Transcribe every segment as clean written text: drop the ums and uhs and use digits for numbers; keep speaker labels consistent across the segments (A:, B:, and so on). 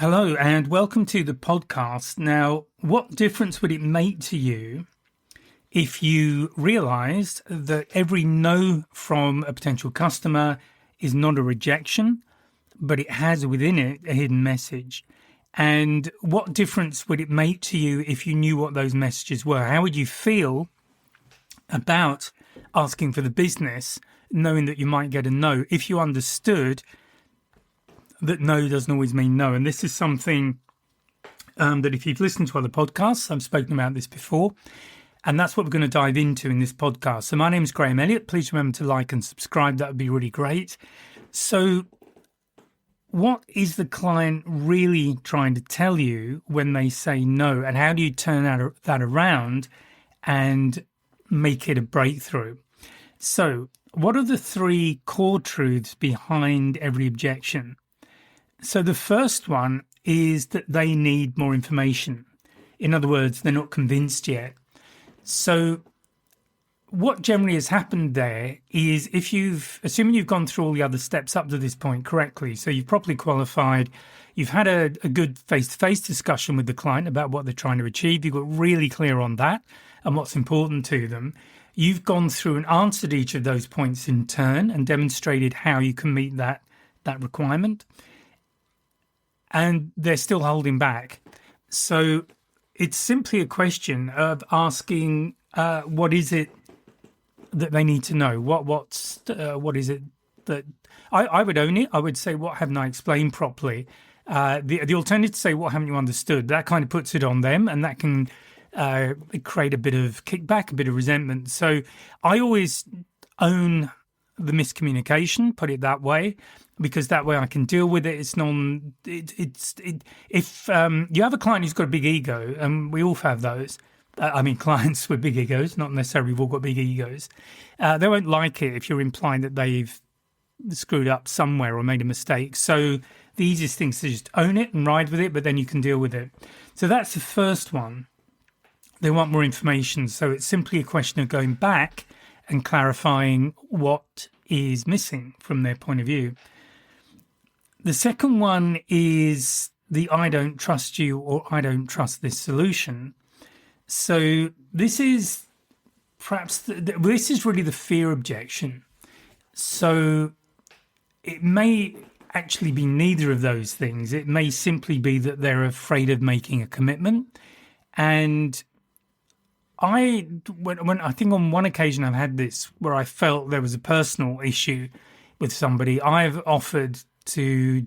A: Hello and welcome to the podcast. Now, what difference would it make to you if you realized that every no from a potential customer is not a rejection, but it has within it a hidden message? And what difference would it make to you if you knew what those messages were? How would you feel about asking for the business, knowing that you might get a no, if you understood that no doesn't always mean no? And this is something that if you've listened to other podcasts, I've spoken about this before, and that's what we're going to dive into in this podcast. So my name is Graham Elliott. Please remember to like and subscribe. That would be really great. So what is the client really trying to tell you when they say no? And how do you turn that around and make it a breakthrough? So what are the three core truths behind every objection? So the first one is that they need more information. In other words, they're not convinced yet. So what generally has happened there is assuming you've gone through all the other steps up to this point correctly, so you've properly qualified, you've had a good face-to-face discussion with the client about what they're trying to achieve, you've got really clear on that and what's important to them. You've gone through and answered each of those points in turn and demonstrated how you can meet that requirement. And they're still holding back. So it's simply a question of asking, what is it that they need to know? What is it that I would own it? I would say, what haven't I explained properly? The alternative to say, what haven't you understood? That kind of puts it on them, and that can create a bit of kickback, a bit of resentment. So I always own the miscommunication, put it that way, because that way I can deal with it. If you have a client who's got a big ego, and we all have those, clients with big egos, not necessarily we've all got big egos, they won't like it if you're implying that they've screwed up somewhere or made a mistake. So the easiest thing is to just own it and ride with it, but then you can deal with it. So that's the first one. They want more information. So it's simply a question of going back and clarifying what is missing from their point of view. The second one is the I don't trust you or I don't trust this solution. So this is this is really the fear objection. So it may actually be neither of those things. It may simply be that they're afraid of making a commitment. And I think on one occasion I've had this where I felt there was a personal issue with somebody. I've offered to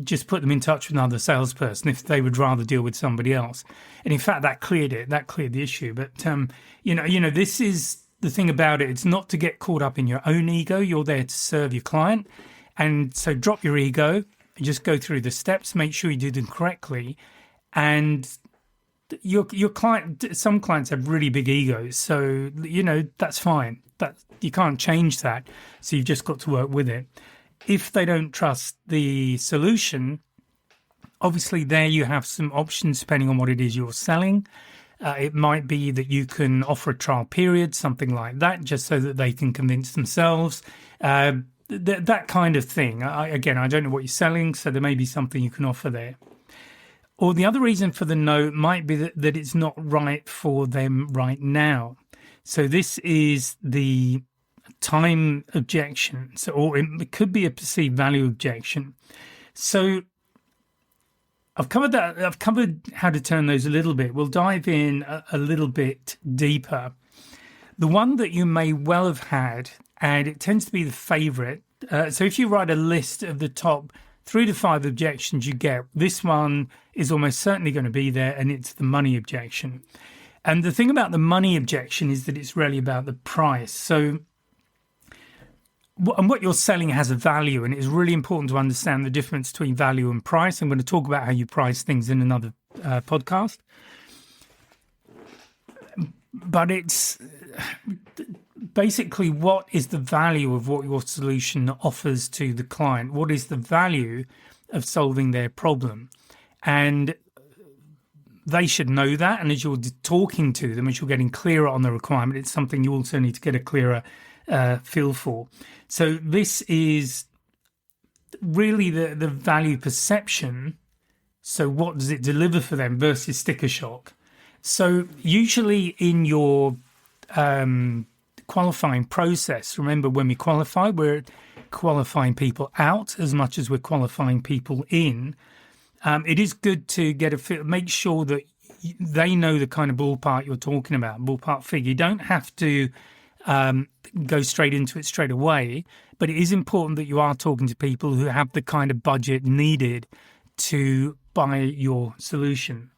A: just put them in touch with another salesperson if they would rather deal with somebody else. And in fact, that cleared the issue. But, this is the thing about it. It's not to get caught up in your own ego. You're there to serve your client. And so drop your ego and just go through the steps, make sure you do them correctly. And your client, some clients have really big egos. So, that's fine. That you can't change that. So you've just got to work with it. If they don't trust the solution, obviously there you have some options depending on what it is you're selling. It might be that you can offer a trial period, something like that, just so that they can convince themselves. That kind of thing. I don't know what you're selling, so there may be something you can offer there. Or the other reason for the no might be that it's not right for them right now. So this is the time objection, or it could be a perceived value objection. So I've covered that. I've covered how to turn those a little bit. We'll dive in a little bit deeper. The one that you may well have had, and it tends to be the favorite. So if you write a list of the top 3 to 5 objections you get, this one is almost certainly going to be there, and it's the money objection. And the thing about the money objection is that it's really about the price. So and what you're selling has a value, and it's really important to understand the difference between value and price. I'm going to talk about how you price things in another podcast. But it's basically, what is the value of what your solution offers to the client? What is the value of solving their problem? And they should know that. And as you're talking to them, as you're getting clearer on the requirement, it's something you also need to get a clearer feel for. So this is really the value perception So what does it deliver for them versus sticker shock? So usually in your qualifying process, remember when we qualify, we're qualifying people out as much as we're qualifying people in. It is good to get a feel, make sure that they know the kind of ballpark you're talking about, ballpark figure. You don't have to go straight into it straight away, but it is important that you are talking to people who have the kind of budget needed to buy your solution.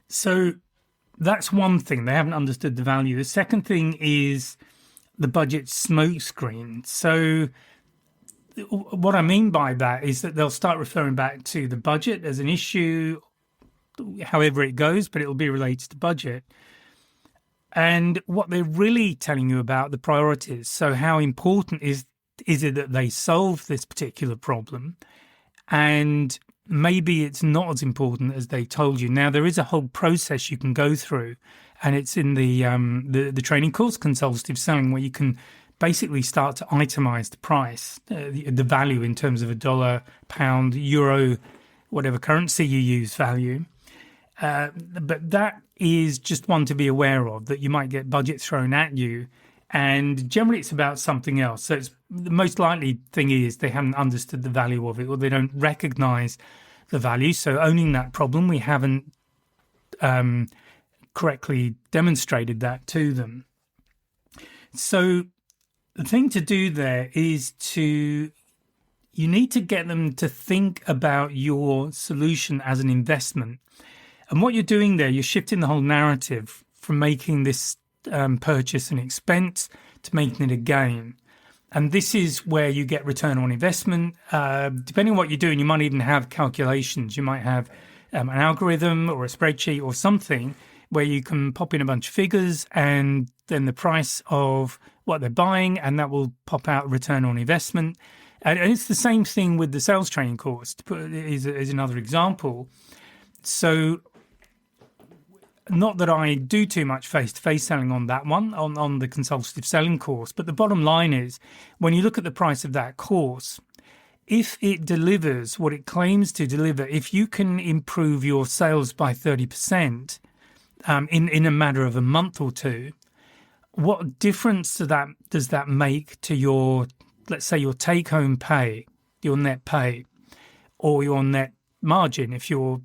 A: So that's one thing. They haven't understood the value. The second thing is the budget smokescreen. So what I mean by that is that they'll start referring back to the budget as an issue, however it goes, but it'll be related to budget. And what they're really telling you about the priorities. So how important is it that they solve this particular problem? And maybe it's not as important as they told you. Now, there is a whole process you can go through, and it's in the training course, Consultative Selling, where you can basically start to itemize the price, the value in terms of a dollar, pound, euro, whatever currency you use value. But that is just one to be aware of, that you might get budget thrown at you. And generally it's about something else. So it's, the most likely thing is they haven't understood the value of it, or they don't recognize the value. So owning that problem, we haven't correctly demonstrated that to them. So the thing to do there is you need to get them to think about your solution as an investment. And what you're doing there, you're shifting the whole narrative from making this purchase an expense to making it a gain. And this is where you get return on investment. Depending on what you're doing, you might even have calculations. You might have an algorithm or a spreadsheet or something where you can pop in a bunch of figures and then the price of what they're buying, and that will pop out return on investment. And it's the same thing with the sales training course, to put is another example. So not that I do too much face-to-face selling on that one, on the consultative selling course, but the bottom line is, when you look at the price of that course, if it delivers what it claims to deliver, if you can improve your sales by 30% in a matter of a month or two, what difference does that make to your, let's say, your take-home pay, your net pay, or your net margin if you're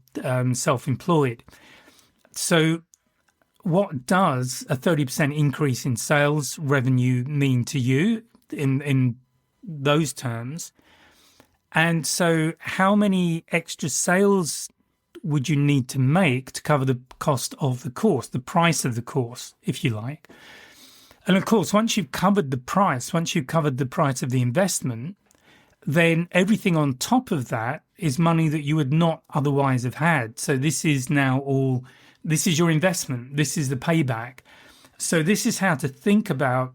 A: self-employed? So what does a 30% increase in sales revenue mean to you in those terms? And so how many extra sales would you need to make to cover the cost of the course, the price of the course, if you like? And of course, once you've covered the price of the investment, then everything on top of that is money that you would not otherwise have had. So this is now this is your investment. This is the payback. So this is how to think about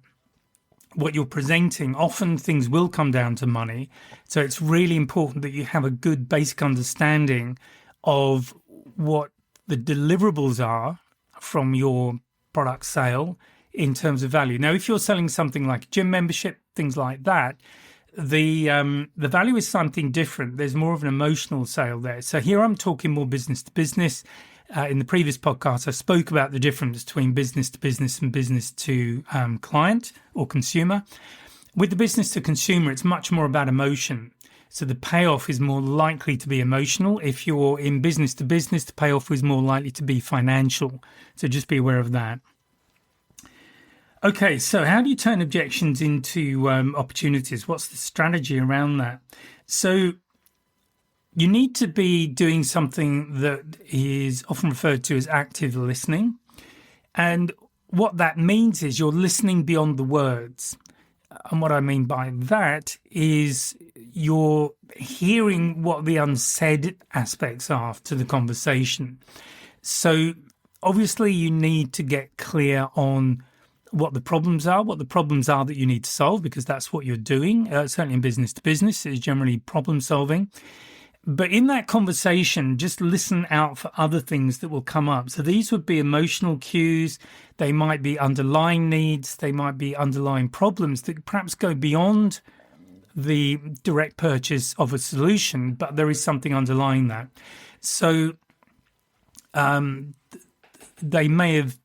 A: what you're presenting. Often things will come down to money. So it's really important that you have a good basic understanding of what the deliverables are from your product sale in terms of value. Now, if you're selling something like a gym membership, things like that, the value is something different. There's more of an emotional sale there. So here I'm talking more business to business. In the previous podcast, I spoke about the difference between business to business and business to client or consumer. With the business to consumer, it's much more about emotion. So the payoff is more likely to be emotional. If you're in business to business, the payoff is more likely to be financial. So just be aware of that. Okay, so how do you turn objections into opportunities? What's the strategy around that? So you need to be doing something that is often referred to as active listening. And what that means is you're listening beyond the words. And what I mean by that is you're hearing what the unsaid aspects are to the conversation. So obviously you need to get clear on what the problems are that you need to solve, because that's what you're doing. Certainly in business to business, it's generally problem solving. But in that conversation, just listen out for other things that will come up. So these would be emotional cues. They might be underlying needs. They might be underlying problems that perhaps go beyond the direct purchase of a solution, but there is something underlying that. So they may have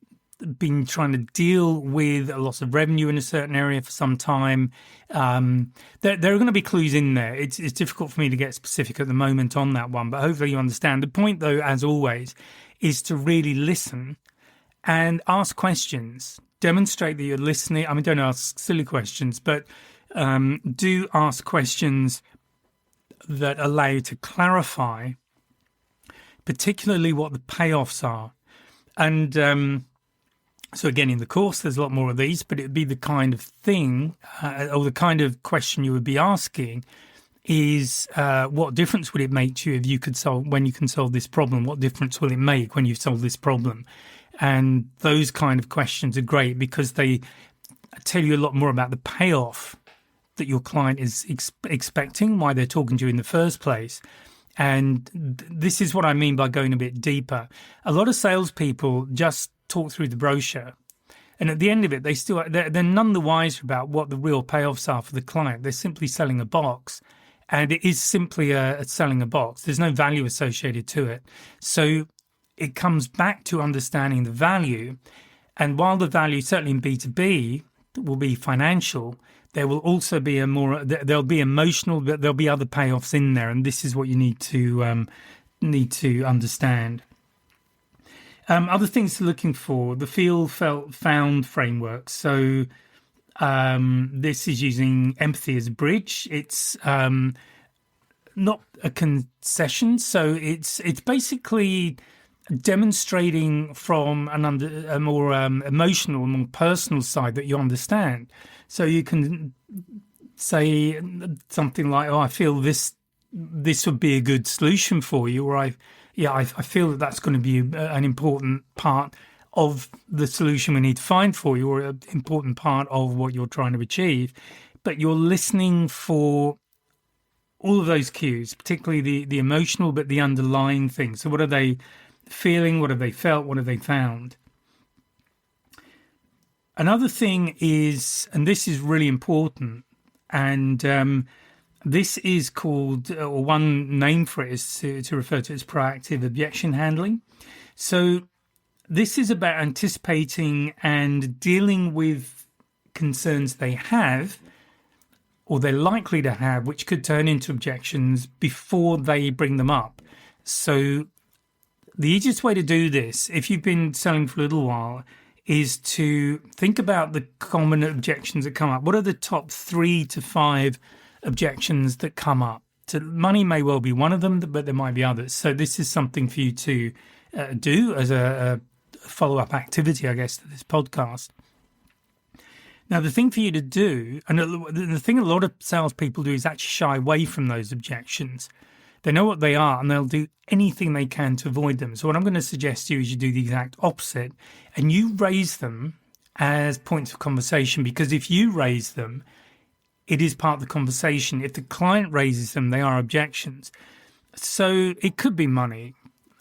A: been trying to deal with a loss of revenue in a certain area for some time. There are going to be clues in there. It's difficult for me to get specific at the moment on that one, but hopefully you understand. The point, though, as always, is to really listen and ask questions. Demonstrate that you're listening. I mean, don't ask silly questions, but do ask questions that allow you to clarify, particularly what the payoffs are. And so again, in the course, there's a lot more of these, but it'd be the kind of thing or the kind of question you would be asking is what difference would it make to you if you could solve, when you can solve this problem? What difference will it make when you solve this problem? And those kind of questions are great because they tell you a lot more about the payoff that your client is expecting, why they're talking to you in the first place. And this is what I mean by going a bit deeper. A lot of salespeople just talk through the brochure, and at the end of it, they're none the wiser about what the real payoffs are for the client. They're simply selling a box, and it is simply selling a box. There's no value associated to it. So it comes back to understanding the value. And while the value, certainly in B2B, will be financial, there will also be there'll be emotional, but there'll be other payoffs in there. And this is what you need to understand. Other things to looking for, the feel, felt, found framework. So this is using empathy as a bridge. It's not a concession. So it's basically demonstrating from a more emotional, more personal side that you understand. So you can say something like, "Oh, I feel this would be a good solution for you," or I feel that that's going to be an important part of the solution we need to find for you, or an important part of what you're trying to achieve. But you're listening for all of those cues, particularly the emotional, but the underlying things. So what are they feeling? What have they felt? What have they found? Another thing is, and this is really important, and this is called, or one name for it is to refer to it as proactive objection handling. So this is about anticipating and dealing with concerns they have, or they're likely to have, which could turn into objections before they bring them up. So the easiest way to do this, if you've been selling for a little while, is to think about the common objections that come up. What are the top 3 to 5 objections that come up? So money may well be one of them, but there might be others. So this is something for you to do as a follow-up activity, I guess, to this podcast. Now, the thing for you to do, and the thing a lot of salespeople do, is actually shy away from those objections. They know what they are, and they'll do anything they can to avoid them. So what I'm going to suggest to you is you do the exact opposite, and you raise them as points of conversation, because if you raise them, it is part of the conversation. If the client raises them, they are objections. So it could be money.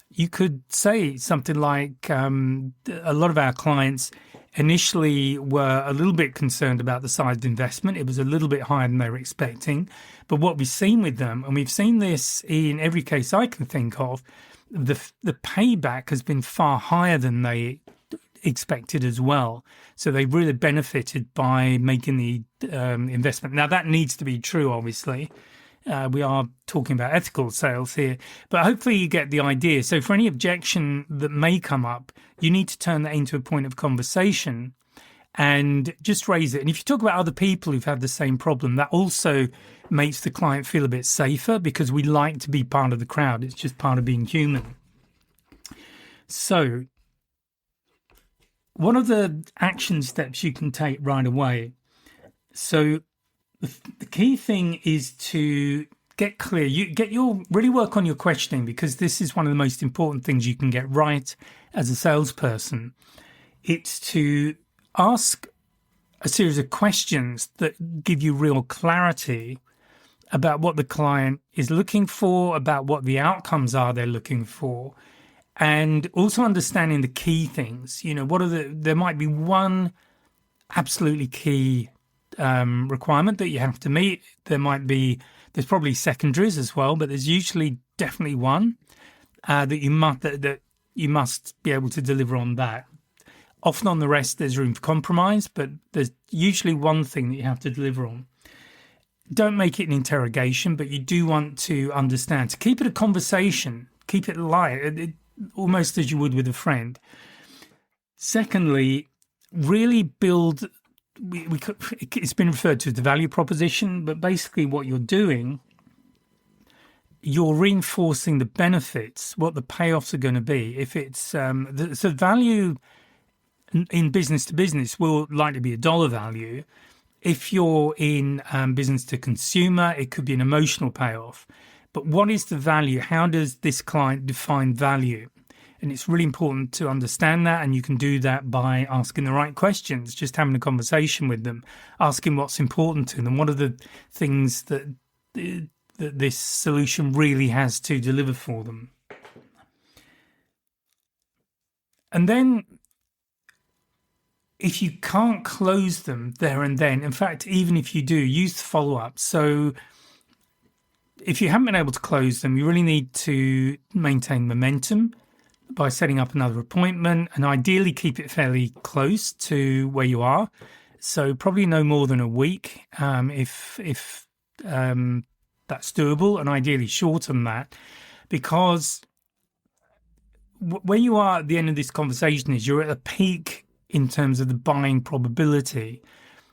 A: You could say something like, a lot of our clients initially were a little bit concerned about the size of investment. It was a little bit higher than they were expecting. But what we've seen with them, and we've seen this in every case I can think of, the payback has been far higher than they expected as well. So they really benefited by making the investment. Now, that needs to be true, obviously. We are talking about ethical sales here, but hopefully you get the idea. So for any objection that may come up, you need to turn that into a point of conversation and just raise it. And if you talk about other people who've had the same problem, that also makes the client feel a bit safer, because we like to be part of the crowd. It's just part of being human. So what are the action steps you can take right away? So the key thing is to get clear. Really work on your questioning, because this is one of the most important things you can get right as a salesperson. It's to ask a series of questions that give you real clarity about what the client is looking for, about what the outcomes are they're looking for, and also understanding the key things. There might be one absolutely key
B: requirement that you have to meet. There's probably secondaries as well, but there's usually definitely one that you must be able to deliver on that. Often on the rest, there's room for compromise, but there's usually one thing that you have to deliver on. Don't make it an interrogation, but you do want to understand. To keep it a conversation, keep it light, almost as you would with a friend. Secondly, really build, it's been referred to as the value proposition, but basically what you're doing, you're reinforcing the benefits, what the payoffs are going to be. If it's, so value in business to business will likely be a dollar value. If you're in business to consumer, it could be an emotional payoff. But what is the value? How does this client define value? And it's really important to understand that, and you can do that by asking the right questions, just having a conversation with them, asking what's important to them, what are the things that this solution really has to deliver for them. And then if you can't close them there and then, in fact, even if you do, use follow-up. So if you haven't been able to close them, you really need to maintain momentum by setting up another appointment, and ideally keep it fairly close to where you are. So probably no more than a week if that's doable, and ideally shorten that, because where you are at the end of this conversation is you're at a peak in terms of the buying probability.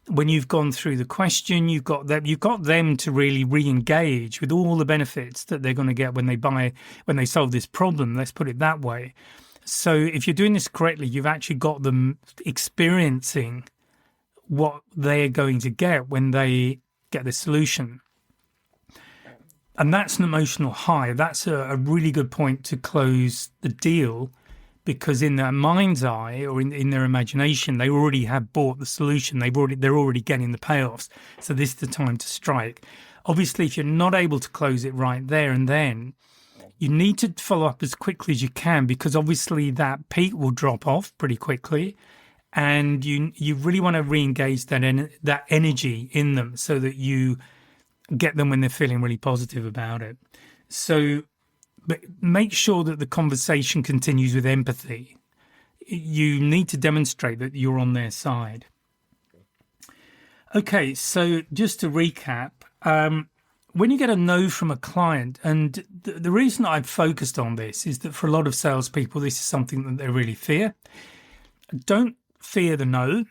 B: When you've gone through the question, you've got them to really re-engage with all the benefits that they're going to get when they solve this problem. Let's put it that way. So if you're doing this correctly, you've actually got them experiencing what they're going to get when they get the solution. And that's an emotional high. That's a really good point to close the deal, because in their mind's eye or in their imagination, they already have bought the solution. They're already getting the payoffs. So this is the time to strike. Obviously, if you're not able to close it right there and then, you need to follow up as quickly as you can, because obviously that peak will drop off pretty quickly, and you really want to re-engage that energy in them so that you get them when they're feeling really positive about it. So, but make sure that the conversation continues with empathy. You need to demonstrate that you're on their side. Okay, so just to recap, when you get a no from a client, and the reason I've focused on this is that for a lot of salespeople, this is something that they really fear. Don't fear the no.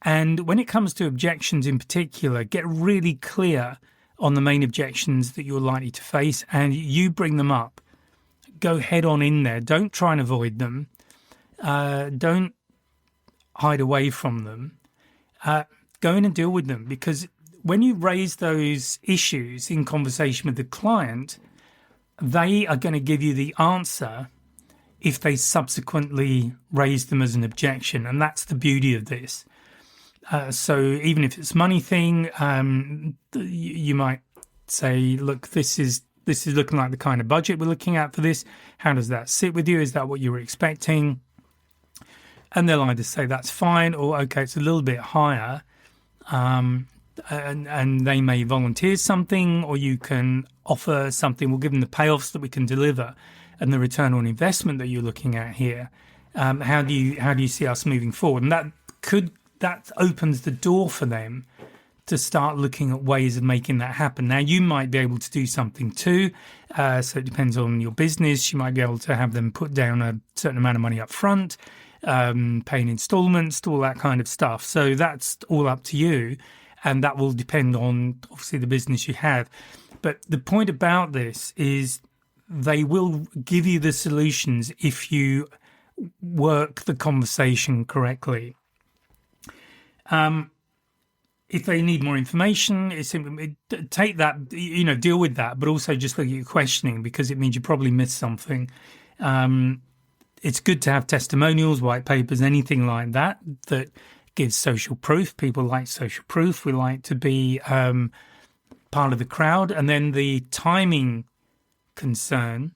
B: And when it comes to objections in particular, get really clear on the main objections that you're likely to face, and you bring them up. Go head on in there. Don't try and avoid them. Don't hide away from them. Go in and deal with them, because when you raise those issues in conversation with the client, they are going to give you the answer if they subsequently raise them as an objection. And that's the beauty of this. So even if it's a money thing, you might say, look, this is looking like the kind of budget we're looking at for this. How does that sit with you? Is that what you were expecting? And they'll either say that's fine, or okay, it's a little bit higher. And they may volunteer something, or you can offer something. We'll give them the payoffs that we can deliver and the return on investment that you're looking at here. How do you see us moving forward? And that opens the door for them to start looking at ways of making that happen. Now, you might be able to do something too. So it depends on your business. You might be able to have them put down a certain amount of money up front, paying installments, all that kind of stuff. So that's all up to you. And that will depend on, obviously, the business you have. But the point about this is they will give you the solutions if you work the conversation correctly. If they need more information, it's simply take that, deal with that, but also just look at your questioning, because it means you probably missed something. It's good to have testimonials, white papers, anything like that gives social proof. People like social proof. We like to be part of the crowd. And then the timing concern,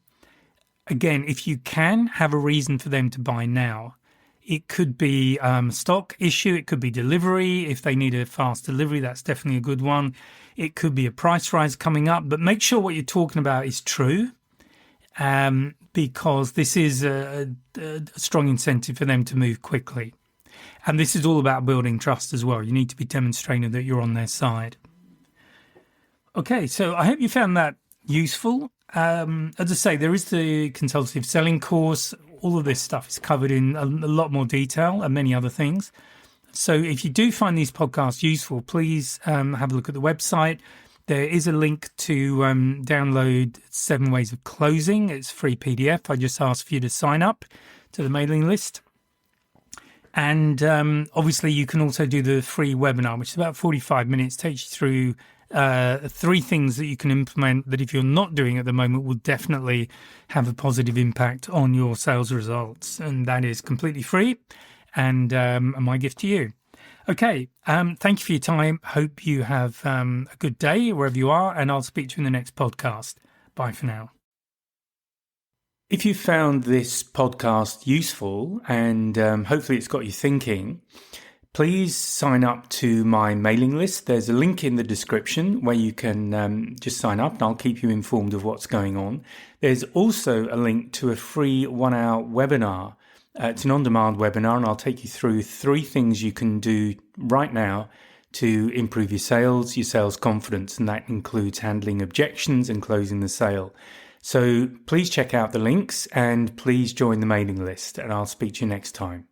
B: again, if you can, have a reason for them to buy now. It could be stock issue. It could be delivery. If they need a fast delivery, that's definitely a good one. It could be a price rise coming up. But make sure what you're talking about is true, because this is a strong incentive for them to move quickly. And this is all about building trust as well. You need to be demonstrating that you're on their side. Okay, so I hope you found that useful. As I say, there is the consultative selling course. All of this stuff is covered in a lot more detail and many other things. So if you do find these podcasts useful, please have a look at the website. There is a link to download 7 Ways of Closing. It's a free PDF. I just ask for you to sign up to the mailing list. And obviously, you can also do the free webinar, which is about 45 minutes, takes you through 3 things that you can implement that if you're not doing at the moment will definitely have a positive impact on your sales results. And that is completely free and my gift to you. Okay, thank you for your time. Hope you have a good day wherever you are, and I'll speak to you in the next podcast. Bye for now. If you found this podcast useful and hopefully it's got you thinking, please sign up to my mailing list. There's a link in the description where you can just sign up and I'll keep you informed of what's going on. There's also a link to a free 1-hour webinar. It's an on-demand webinar and I'll take you through 3 things you can do right now to improve your sales confidence, and that includes handling objections and closing the sale. So please check out the links and please join the mailing list, and I'll speak to you next time.